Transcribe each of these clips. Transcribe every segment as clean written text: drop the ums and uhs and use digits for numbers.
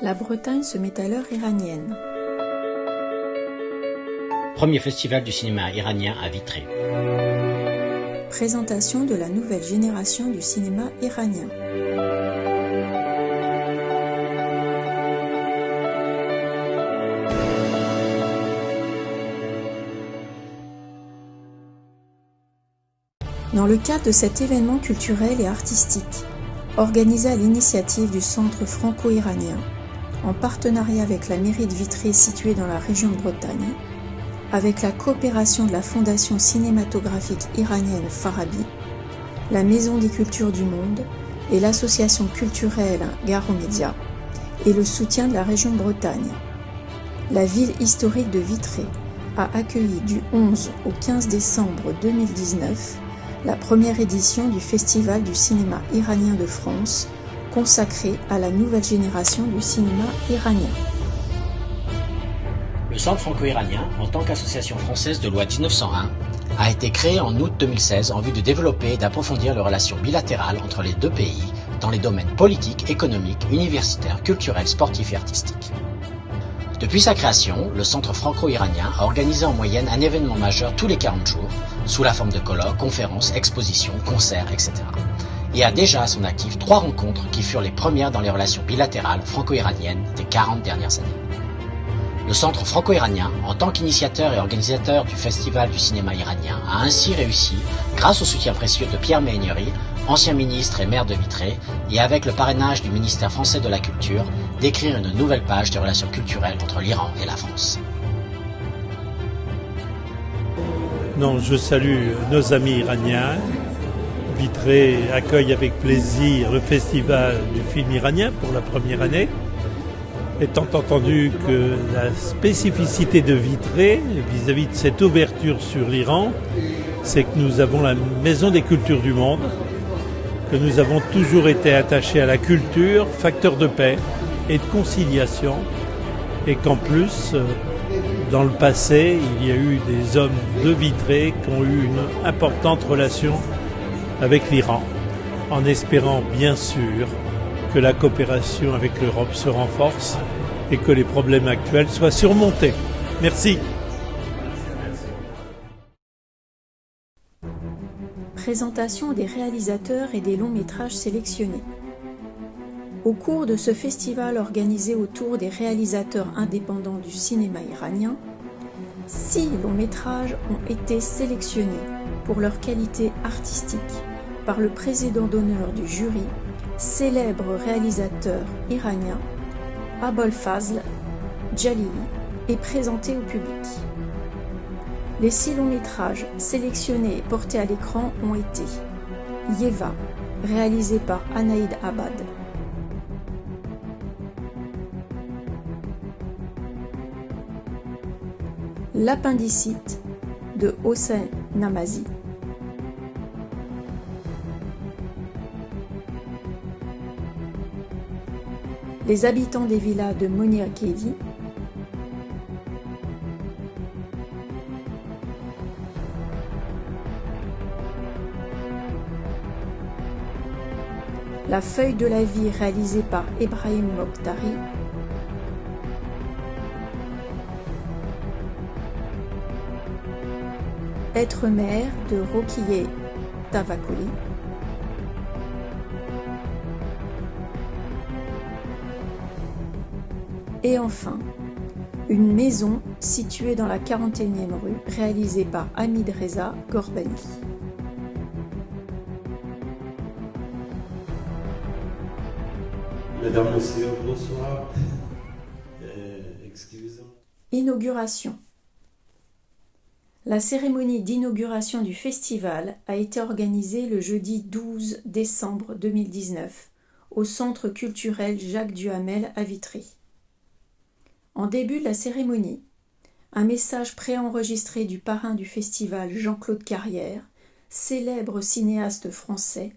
La Bretagne se met à l'heure iranienne. Premier festival du cinéma iranien à Vitré. Présentation de la nouvelle génération du cinéma iranien. Dans le cadre de cet événement culturel et artistique, organisé à l'initiative du Centre franco-iranien, en partenariat avec la mairie de Vitré située dans la région de Bretagne, avec la coopération de la Fondation cinématographique iranienne Farabi, la Maison des cultures du monde et l'association culturelle Gare aux médias, et le soutien de la région de Bretagne. La ville historique de Vitré a accueilli du 11 au 15 décembre 2019 la première édition du Festival du cinéma iranien de France, consacré à la nouvelle génération du cinéma iranien. Le Centre franco-iranien, en tant qu'association française de loi 1901, a été créé en août 2016 en vue de développer et d'approfondir les relations bilatérales entre les deux pays dans les domaines politiques, économiques, universitaires, culturels, sportifs et artistiques. Depuis sa création, le Centre franco-iranien a organisé en moyenne un événement majeur tous les 40 jours, sous la forme de colloques, conférences, expositions, concerts, etc. Et a déjà à son actif 3 rencontres qui furent les premières dans les relations bilatérales franco-iraniennes des 40 dernières années. Le Centre franco-iranien, en tant qu'initiateur et organisateur du Festival du cinéma iranien, a ainsi réussi, grâce au soutien précieux de Pierre Méhaignerie, ancien ministre et maire de Vitré, et avec le parrainage du ministère français de la Culture, d'écrire une nouvelle page des relations culturelles entre l'Iran et la France. Non, je salue nos amis iraniens. Vitré accueille avec plaisir le festival du film iranien pour la première année. Étant entendu que la spécificité de Vitré, vis-à-vis de cette ouverture sur l'Iran, c'est que nous avons la Maison des cultures du monde, que nous avons toujours été attachés à la culture, facteur de paix et de conciliation, et qu'en plus, dans le passé, il y a eu des hommes de Vitré qui ont eu une importante relation avec l'Iran, en espérant bien sûr que la coopération avec l'Europe se renforce et que les problèmes actuels soient surmontés. Merci. Présentation des réalisateurs et des longs métrages sélectionnés. Au cours de ce festival organisé autour des réalisateurs indépendants du cinéma iranien, 6 longs métrages ont été sélectionnés pour leur qualité artistique par le président d'honneur du jury, célèbre réalisateur iranien Abolfazl Jalili, et présenté au public. Les 6 longs métrages sélectionnés et portés à l'écran ont été Yeva, réalisé par Anaïd Abad, L'appendicite de Hossein Namazi, Les habitants des villas de Monir Khedi, La feuille de la vie réalisée par Ebrahim Mokhtari, Être mère de Rokiye Tavakoli, et enfin, Une maison située dans la 41e rue, réalisée par Hamid Reza Gorbani. Mesdames, Messieurs, bonsoir. Excusez-moi. Inauguration. La cérémonie d'inauguration du festival a été organisée le jeudi 12 décembre 2019 au Centre culturel Jacques Duhamel à Vitré. En début de la cérémonie, un message préenregistré du parrain du festival Jean-Claude Carrière, célèbre cinéaste français,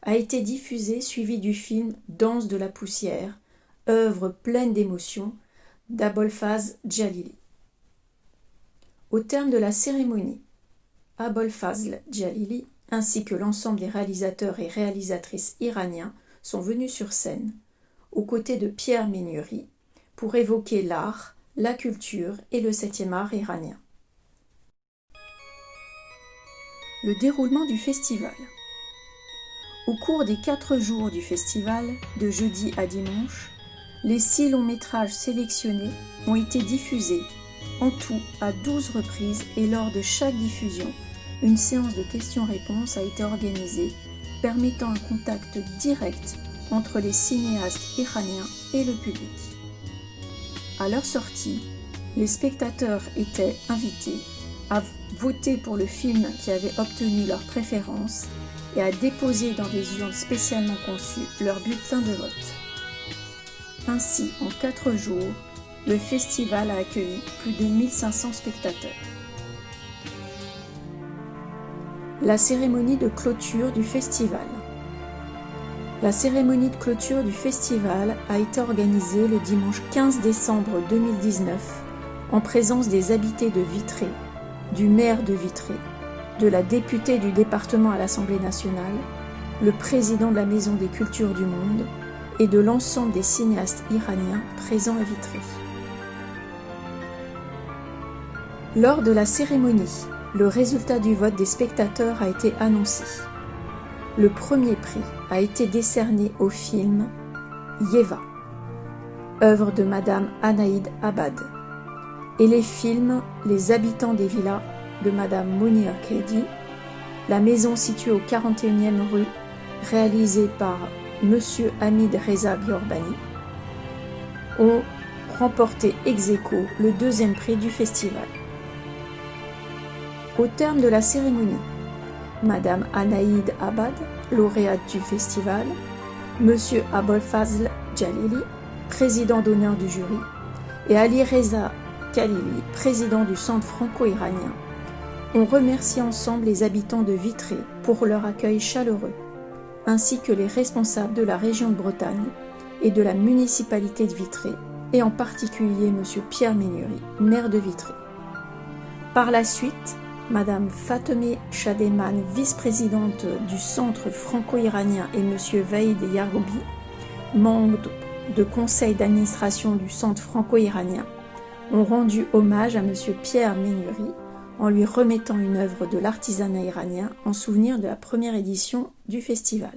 a été diffusé suivi du film Danse de la poussière, œuvre pleine d'émotion d'Abolfazl Jalili. Au terme de la cérémonie, Abolfazl Jalili ainsi que l'ensemble des réalisateurs et réalisatrices iraniens sont venus sur scène, aux côtés de Pierre Ménuri, pour évoquer l'art, la culture et le 7e art iranien. Le déroulement du festival. Au cours des 4 jours du festival, de jeudi à dimanche, les 6 longs métrages sélectionnés ont été diffusés, en tout à 12 reprises, et lors de chaque diffusion, une séance de questions-réponses a été organisée, permettant un contact direct entre les cinéastes iraniens et le public. À leur sortie, les spectateurs étaient invités à voter pour le film qui avait obtenu leur préférence et à déposer dans des urnes spécialement conçues leur bulletin de vote. Ainsi, en 4 jours, le festival a accueilli plus de 1500 spectateurs. La cérémonie de clôture du festival. La cérémonie de clôture du festival a été organisée le dimanche 15 décembre 2019 en présence des habités de Vitré, du maire de Vitré, de la députée du département à l'Assemblée nationale, le président de la Maison des Cultures du Monde et de l'ensemble des cinéastes iraniens présents à Vitré. Lors de la cérémonie, le résultat du vote des spectateurs a été annoncé. Le premier prix a été décerné au film Yeva, œuvre de Madame Anaïd Abad, et les films Les habitants des villas de Madame Mounir Khedi, La maison située au 41e rue, réalisée par Monsieur Hamid Reza Ghorbani, ont remporté ex aequo le 2e prix du festival. Au terme de la cérémonie, Madame Anaïd Abad, lauréate du festival, Monsieur Abolfazl Jalili, président d'honneur du jury, et Ali Reza Khalili, président du Centre franco-iranien, ont remercié ensemble les habitants de Vitré pour leur accueil chaleureux, ainsi que les responsables de la région de Bretagne et de la municipalité de Vitré, et en particulier Monsieur Pierre Ménuri, maire de Vitré. Par la suite, Madame Fateme Chademan, vice-présidente du Centre franco-iranien, et Monsieur Vaïd Yaroubi, membre de conseil d'administration du Centre franco-iranien, ont rendu hommage à Monsieur Pierre Ménuri en lui remettant une œuvre de l'artisanat iranien en souvenir de la première édition du festival.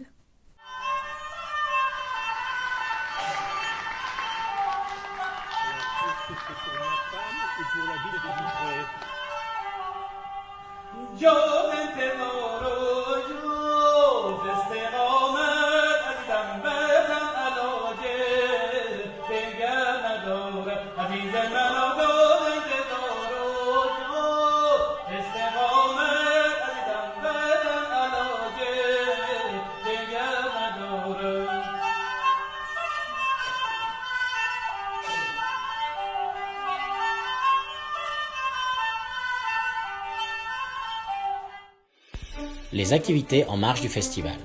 Les activités en marge du festival.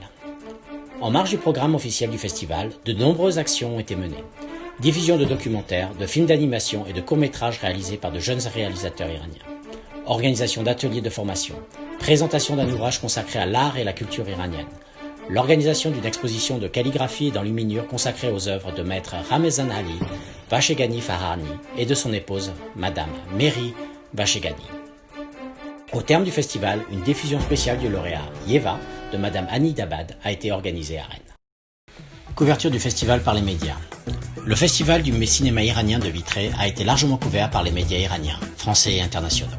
En marge du programme officiel du festival, de nombreuses actions ont été menées. Diffusion de documentaires, de films d'animation et de courts-métrages réalisés par de jeunes réalisateurs iraniens. Organisation d'ateliers de formation. Présentation d'un ouvrage consacré à l'art et la culture iranienne. L'organisation d'une exposition de calligraphie et d'enluminure consacrée aux œuvres de maître Ramezan Ali, Vashegani Farhani et de son épouse, Madame Mehri Vashegani. Au terme du festival, une diffusion spéciale du lauréat Yeva de Madame Anaïd Abad a été organisée à Rennes. Couverture du festival par les médias. Le festival du cinéma iranien de Vitré a été largement couvert par les médias iraniens, français et internationaux.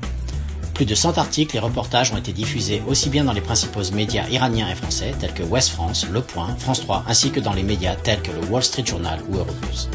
Plus de 100 articles et reportages ont été diffusés aussi bien dans les principaux médias iraniens et français tels que Ouest France, Le Point, France 3, ainsi que dans les médias tels que le Wall Street Journal ou Euronews.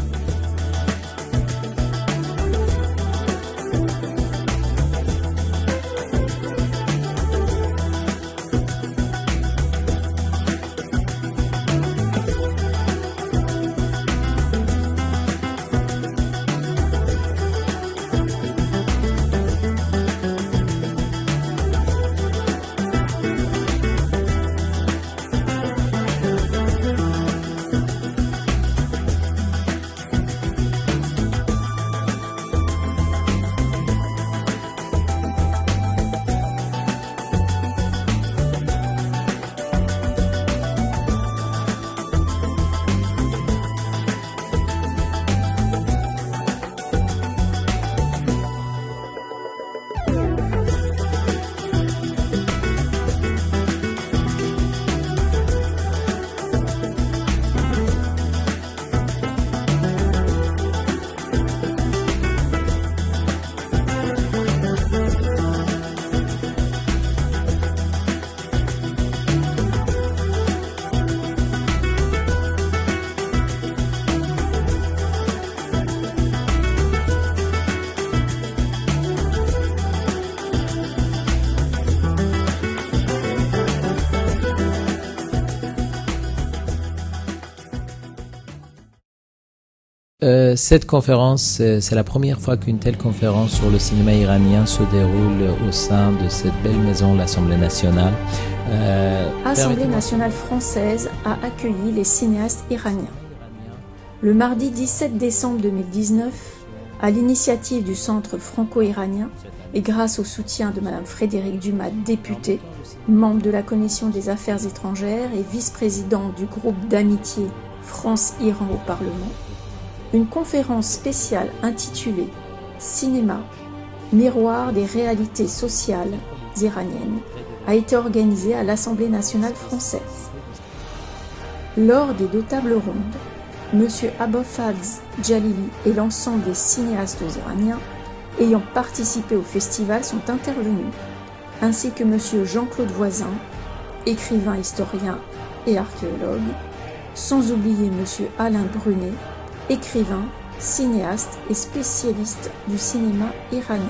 Cette conférence, c'est la première fois qu'une telle conférence sur le cinéma iranien se déroule au sein de cette belle maison, l'Assemblée nationale. L'Assemblée nationale française a accueilli les cinéastes iraniens. Le mardi 17 décembre 2019, à l'initiative du Centre franco-iranien et grâce au soutien de Mme Frédérique Dumas, députée, membre de la Commission des Affaires étrangères et vice-présidente du groupe d'amitié France-Iran au Parlement, une conférence spéciale intitulée « Cinéma, miroir des réalités sociales iraniennes » a été organisée à l'Assemblée nationale française. Lors des 2 tables rondes, M. Abou-Fazl Jalili et l'ensemble des cinéastes iraniens ayant participé au festival sont intervenus, ainsi que M. Jean-Claude Voisin, écrivain, historien et archéologue, sans oublier M. Alain Brunet, écrivain, cinéaste et spécialiste du cinéma iranien.